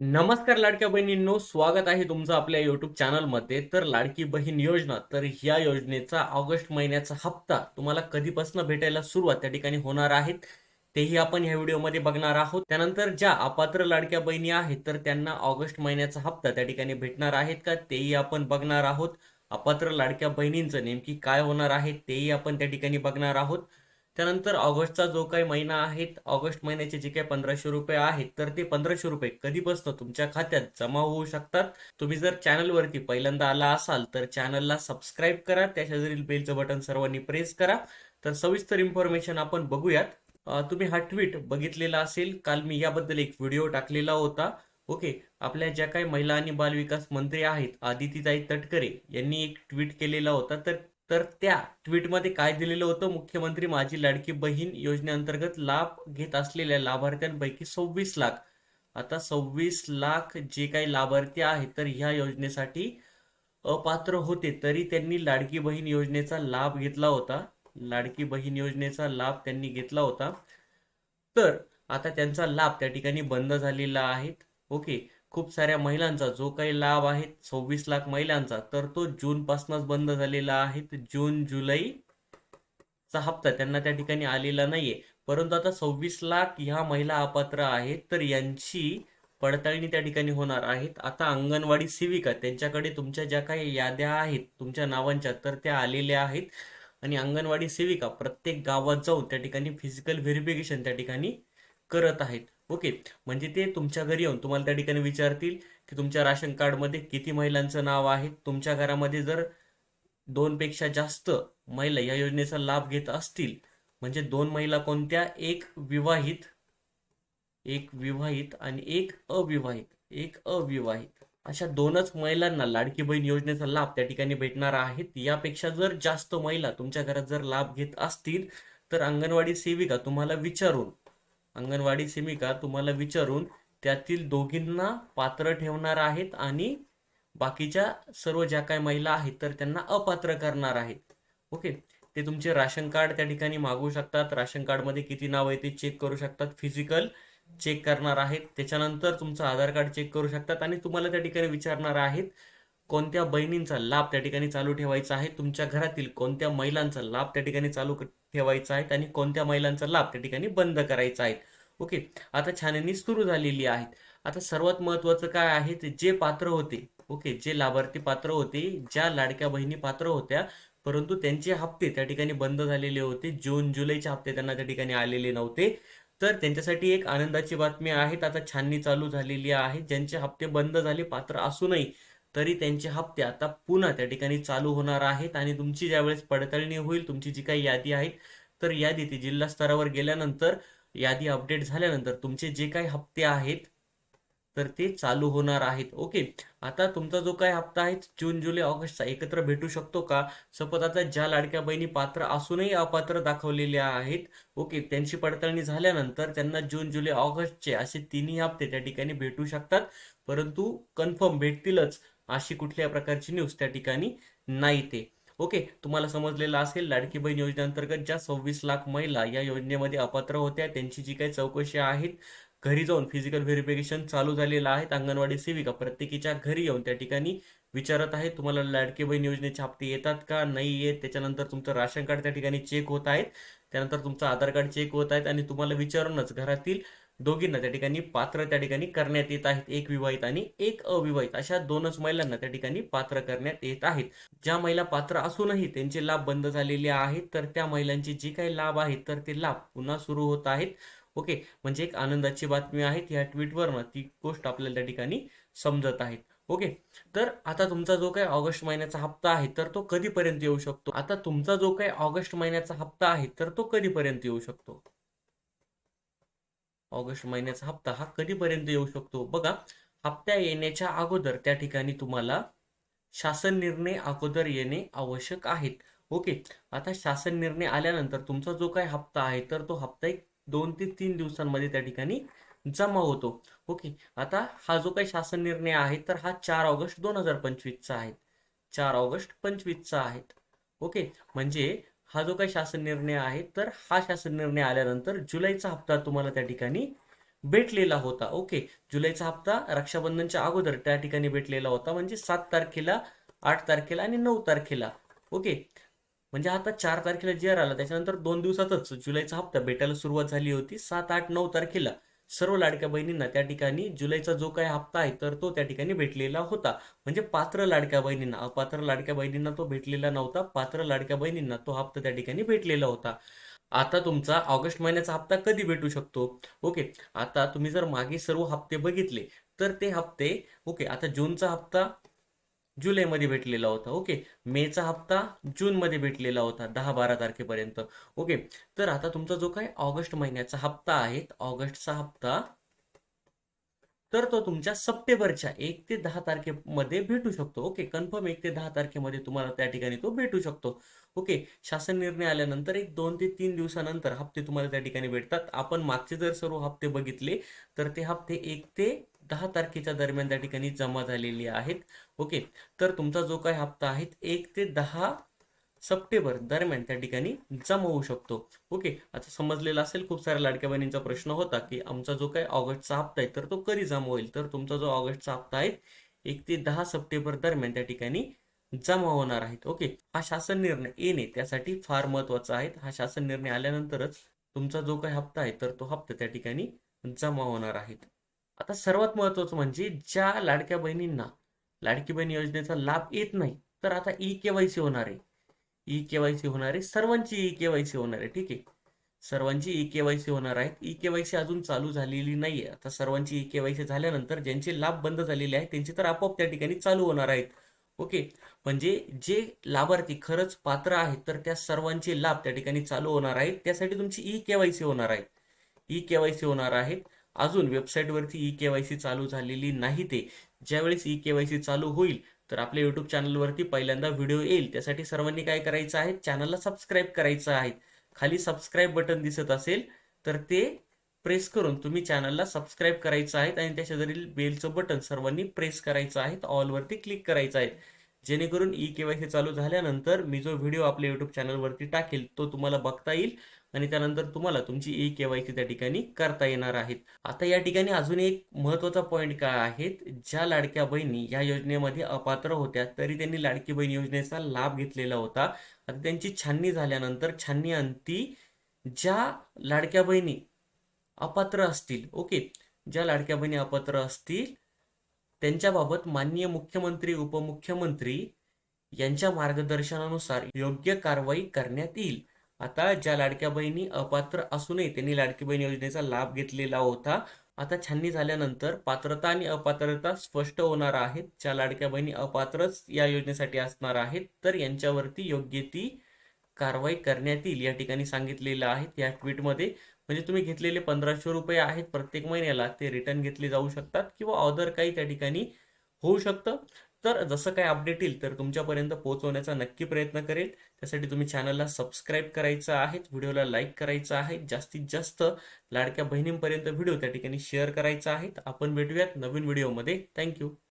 नमस्कार लाडक्या बहिणींनो, स्वागत आहे तुमचं आपल्या युट्यूब चॅनलमध्ये. तर लाडकी बहीण योजना, तर ह्या योजनेचा ऑगस्ट महिन्याचा हप्ता तुम्हाला कधीपासून भेटायला सुरुवात त्या ठिकाणी होणार आहेत, तेही आपण ह्या व्हिडिओमध्ये बघणार आहोत. त्यानंतर ज्या अपात्र लाडक्या बहिणी आहेत तर त्यांना ऑगस्ट महिन्याचा हप्ता त्या ठिकाणी भेटणार आहेत का, तेही आपण बघणार आहोत. अपात्र लाडक्या बहिणींचं नेमकी काय होणार आहे तेही आपण त्या ठिकाणी बघणार आहोत. त्यानंतर ऑगस्टचा जो काही महिना आहे, ऑगस्ट महिन्याचे जे काही 1500 रुपये आहेत तर ते 1500 रुपये कधीपासून तुमच्या खात्यात जमा होऊ शकतात. तुम्ही जर चॅनलवरती पहिल्यांदा आला असाल तर चॅनलला सबस्क्राईब करा, त्या शेजारील बेलचं बटन सर्वांनी प्रेस करा. तर सविस्तर इन्फॉर्मेशन आपण बघूयात. तुम्ही हा ट्विट बघितलेला असेल, काल मी याबद्दल एक व्हिडिओ टाकलेला होता. ओके. आपल्या ज्या काही महिला आणि बालविकास मंत्री आहेत आदितीताई तटकरे यांनी एक ट्विट केलेला होता. तर तर त्या ट्विटमध्ये काय दिलेलं होतं, मुख्यमंत्री माझी लाडकी बहीण योजनेअंतर्गत लाभ घेत असलेल्या लाभार्थ्यांपैकी 26 लाख, आता 26 लाख जे काही लाभार्थी आहेत तर ह्या योजनेसाठी अपात्र होते, तरी त्यांनी लाडकी बहीण योजनेचा लाभ घेतला होता. लाडकी बहीण योजनेचा लाभ त्यांनी घेतला होता. तर आता त्यांचा लाभ त्या ठिकाणी बंद झालेला आहे. ओके. खूप साऱ्या महिलांचा जो काही लाभ आहे, 26 लाख महिलांचा, तर तो जून पासूनच बंद झालेला आहे. जून जुलै चा हप्ता त्यांना त्या ठिकाणी आलेला नाहीये. परंतु आता 26 लाख ह्या महिला अपात्र आहेत तर यांची पडताळणी त्या ठिकाणी होणार आहेत. आता अंगणवाडी सेविका त्यांच्याकडे तुमच्या ज्या काही याद्या आहेत तुमच्या नावांच्या तर त्या आलेल्या आहेत, आणि अंगणवाडी सेविका प्रत्येक गावात जाऊन त्या ठिकाणी फिजिकल व्हेरिफिकेशन त्या ठिकाणी करत आहेत. ओके. म्हणजे ते तुमच्या घरी येऊन तुम्हाला त्या ठिकाणी विचारतील की तुमच्या राशन कार्डमध्ये किती महिलांचं नाव आहे. तुमच्या घरामध्ये जर दोन पेक्षा जास्त महिला या योजनेचा लाभ घेत असतील, म्हणजे दोन महिला कोणत्या, एक विवाहित आणि एक अविवाहित अशा दोनच महिलांना लाडकी बहीण योजनेचा लाभ त्या ठिकाणी भेटणार आहेत. यापेक्षा जर जास्त महिला तुमच्या घरात जर लाभ घेत असतील तर अंगणवाडी सेविका तुम्हाला विचारून त्यातील दोघींना पात्र ठेवणार आहेत, आणि बाकीच्या सर्व ज्या काही महिला आहेत तर त्यांना अपात्र करणार आहेत. ओके. ते तुमचे राशन कार्ड त्या ठिकाणी मागू शकतात, राशन कार्डमध्ये किती नाव आहे ते चेक करू शकतात, फिजिकल चेक करणार आहेत. त्याच्यानंतर तुमचं आधार कार्ड चेक करू शकतात, आणि तुम्हाला त्या ठिकाणी विचारणार आहेत कोणत्या बहिणींचा लाभ त्या ठिकाणी चालू ठेवायचा आहे, तुमच्या घरातील कोणत्या महिलांचा लाभ त्या ठिकाणी चालू ठेवायचा आहे, आणि कोणत्या महिलांचा लाभ त्या ठिकाणी बंद करायचा आहे. ओके. आता छाननी सुरू झालेली आहे. आता सर्वात महत्वाचं काय आहे, ते जे पात्र होते, ओके, जे लाभार्थी पात्र होते, ज्या लाडक्या बहिणी पात्र होत्या परंतु त्यांचे हप्ते त्या ठिकाणी बंद झालेले होते, जून जुलैचे हप्ते त्यांना त्या ठिकाणी आलेले नव्हते, तर त्यांच्यासाठी एक आनंदाची बातमी आहे. आता छाननी चालू झालेली आहे. ज्यांचे हप्ते बंद झाले पात्र असूनही तरी त्यांचे हप्ते आता पुन्हा त्या ठिकाणी चालू होणार आहेत, आणि तुमची ज्यावेळेस पडताळणी होईल, तुमची जी काही यादी आहे तर यादी ती जिल्हा स्तरावर गेल्यानंतर, यादी अपडेट झाल्यानंतर तुमचे जे काही हप्ते आहेत तर ते चालू होणार आहेत. ओके. आता तुमचा जो काही हप्ता आहे जून जुलै ऑगस्टचा एकत्र भेटू शकतो का? सपोज आता ज्या लाडक्या बहिणी पात्र असूनही अपात्र दाखवलेल्या आहेत, ओके, त्यांची पडताळणी झाल्यानंतर त्यांना जून जुलै ऑगस्टचे असे तिन्ही हप्ते त्या ठिकाणी भेटू शकतात, परंतु कन्फर्म भेटतीलच अशी कुठल्या प्रकारची न्यूज त्या ठिकाणी नाही ते. ओके. तुम्हाला समजलेलं असेल, लाडकी बहीण योजनेअंतर्गत ज्या 26 लाख महिला या योजनेमध्ये अपात्र होत्या त्यांची जी काही चौकशी आहे, घरी जाऊन फिजिकल व्हेरिफिकेशन चालू झालेलं आहे. अंगणवाडी सेविका प्रत्येकीच्या घरी येऊन त्या ठिकाणी विचारत आहे तुम्हाला लाडकी बहीण योजनेचे हप्ते येतात का, नाही येत. त्याच्यानंतर तुमचं राशन कार्ड त्या ठिकाणी चेक होत आहेत, त्यानंतर तुमचं आधार कार्ड चेक होत आहेत, आणि तुम्हाला विचारूनच घरातील दोघींना त्या ठिकाणी पात्र त्या ठिकाणी करण्यात येत आहेत. एक विवाहित आणि एक अविवाहित अशा दोनच महिलांना त्या ठिकाणी पात्र करण्यात येत आहेत. ज्या महिला पात्र असूनही त्यांचे लाभ बंद झालेले आहेत तर त्या महिलांचे जे काही लाभ आहेत तर ते लाभ पुन्हा सुरू होत आहेत. ओके. म्हणजे एक आनंदाची बातमी आहे. या ट्विटवरनं ती गोष्ट आपल्याला त्या ठिकाणी समजत आहे. ओके. तर आता तुमचा जो काही ऑगस्ट महिन्याचा हप्ता आहे तर तो कधीपर्यंत येऊ शकतो? आता तुमचा जो काही ऑगस्ट महिन्याचा हप्ता आहे तर तो कधीपर्यंत येऊ शकतो? ऑगस्ट महिन्याचा हप्ता हा कधीपर्यंत येऊ शकतो? बघा, हप्त्या येण्याच्या अगोदर त्या ठिकाणी तुम्हाला शासन निर्णय अगोदर येणे आवश्यक आहेत. ओके. आता शासन निर्णय आल्यानंतर तुमचा जो काही हप्ता आहे तर तो हप्ता एक 2 ते 3 दिवसांमध्ये त्या ठिकाणी जमा होतो. ओके. आता हा जो काही शासन निर्णय आहे तर हा 4 ऑगस्ट 2025 चा आहे. 4 ऑगस्ट 2025 चा आहे. ओके. म्हणजे हा जो काही शासन निर्णय आहे तर हा शासन निर्णय आल्यानंतर जुलैचा हप्ता तुम्हाला त्या ठिकाणी भेटलेला होता. ओके. जुलैचा हप्ता रक्षाबंधनच्या अगोदर त्या ठिकाणी भेटलेला होता, म्हणजे 7 तारखेला, 8 तारखेला आणि 9 तारखेला. ओके. म्हणजे आता 4 तारखेला जी आर आला त्याच्यानंतर 2 दिवसातच जुलैचा हप्ता भेटायला सुरुवात झाली होती. 7, 8, 9 तारखेला सर्व लाडक्या बहिणींना त्या ठिकाणी जुलैचा जो काही हप्ता आहे तर तो त्या ठिकाणी भेटलेला होता. म्हणजे पात्र लाडक्या बहिणींना, अपात्र लाडक्या बहिणींना तो भेटलेला नव्हता. पात्र लाडक्या बहिणींना तो हप्ता त्या ठिकाणी भेटलेला होता. आता तुमचा ऑगस्ट महिन्याचा हप्ता कधी भेटू शकतो? ओके. आता तुम्ही जर मागे सर्व हप्ते बघितले तर ते हप्ते, ओके, आता जूनचा हप्ता जुलैमध्ये भेटलेला होता. ओके. मेचा हप्ता जूनमध्ये भेटलेला होता 10-12 तारखेपर्यंत. ओके. तर आता तुमचा जो काही ऑगस्ट महिन्याचा हप्ता आहे, ऑगस्टचा हप्ता तर तो तुमच्या सप्टेंबरच्या 1 ते 10 तारखेमध्ये भेटू शकतो. ओके. कन्फर्म 1 ते 10 तारखेमध्ये तुम्हाला त्या ठिकाणी तो भेटू शकतो. ओके. शासन निर्णय आल्यानंतर एक 2 ते 3 दिवसानंतर हप्ते तुम्हाला त्या ठिकाणी भेटतात. आपण मागचे जर सर्व हप्ते बघितले तर ते हप्ते 1 ते 10 तारखेच्या दरम्यान त्या ठिकाणी जमा झालेले आहेत. ओके. तर तुमचा जो काही हप्ता आहे 1 ते 10 सप्टेंबर दरम्यान त्या ठिकाणी जमा होऊ शकतो. ओके. आता समजलेला असेल, खूप साऱ्या लाडक्या बहिणींचा प्रश्न होता की आमचा जो काही ऑगस्टचा हप्ता आहे तर तो कधी जमा होईल. तर तुमचा जो ऑगस्टचा हप्ता आहे 1 ते 10 सप्टेंबर दरम्यान त्या ठिकाणी जमा होणार आहेत. ओके. हा शासन निर्णय येणे त्यासाठी फार महत्वाचा आहे. हा शासन निर्णय आल्यानंतरच तुमचा जो काही हप्ता आहे तर तो हप्ता त्या ठिकाणी जमा होणार आहेत. आता सर्वात महत्वाचं म्हणजे ज्या लाडक्या बहिणींना लाडकी बहीण योजनेचा लाभ येत नाही तर आता ई केवायसी होणार आहे. ई केवायसी होणार आहे, सर्वांची ई केवायसी होणार आहे. ठीक आहे. सर्वांची ई केवायसी होणार आहे. ई केवायसी अजून चालू झालेली नाहीये. आता सर्वांची ई केवायसी झाल्यानंतर ज्यांचे लाभ बंद झालेले आहेत त्यांचे तर आपोआप त्या ठिकाणी चालू होणार आहेत. ओके. म्हणजे जे लाभार्थी खरंच पात्र आहेत तर त्या सर्वांचे लाभ त्या ठिकाणी चालू होणार आहेत. त्यासाठी तुमची ई केवायसी होणार आहे. ई केवायसी होणार आहेत. अजून वेबसाईटवरती ई केवायसी चालू झालेली नाही. ते ज्यावेळेस ई केवायसी चालू होईल तर आपल्या युट्यूब चॅनलवरती पहिल्यांदा व्हिडिओ येईल. त्यासाठी सर्वांनी काय करायचं आहे, चॅनलला सबस्क्राईब करायचं आहे. खाली सबस्क्राईब बटन दिसत असेल तर ते प्रेस करून तुम्ही चॅनलला सबस्क्राईब करायचं आहे आणि त्या शेजारील बेलचं बटन सर्वांनी प्रेस करायचं आहे. ऑलवरती क्लिक करायचं आहे. जेणेकरून ई केवायसी चालू झाल्यानंतर मी जो व्हिडिओ आपल्या युट्यूब चॅनलवरती टाकेल तो तुम्हाला बघता येईल आणि त्यानंतर तुम्हाला तुमची ई केवायसी त्या ठिकाणी करता येणार आहेत. आता या ठिकाणी अजून एक महत्त्वाचा पॉईंट काय आहे, ज्या लाडक्या बहिणी या योजनेमध्ये अपात्र होत्या तरी त्यांनी लाडकी बहीण योजनेचा लाभ घेतलेला होता. आता त्यांची छाननी झाल्यानंतर छाननी अंती ज्या लाडक्या बहिणी अपात्र असतील, ओके, ज्या लाडक्या बहिणी अपात्र असतील त्यांच्याबाबत माननीय मुख्यमंत्री, उपमुख्यमंत्री यांच्या मार्गदर्शनानुसार योग्य कारवाई करण्यात येईल. आता ज्या लाडक्या बहिणी अपात्र असूनही त्यांनी लाडकी बहीण योजनेचा लाभ घेतलेला होता, आता छाननी झाल्यानंतर पात्रता आणि अपात्रता स्पष्ट होणार आहेत. ज्या लाडक्या बहिणी अपात्रच या योजनेसाठी असणार आहेत तर यांच्यावरती योग्य ती कारवाई करण्यात येईल या ठिकाणी सांगितलेलं आहे या ट्विटमध्ये. म्हणजे तुम्ही घेतलेले 1500 रुपये आहेत प्रत्येक महिन्याला ते रिटर्न घेतले जाऊ शकतात किंवा अदर काही त्या ठिकाणी होऊ शकतं. तर जसं काय अपडेट येईल तर तुमच्यापर्यंत पोहोचवण्याचा नक्की प्रयत्न करेल. त्यासाठी तुम्ही चॅनलला सबस्क्राईब करायचं आहे, व्हिडिओला लाईक करायचं आहे, जास्तीत जास्त लाडक्या बहिणींपर्यंत व्हिडिओ त्या ठिकाणी शेअर करायचा आहे. आपण भेटूयात नवीन व्हिडिओमध्ये. थँक्यू.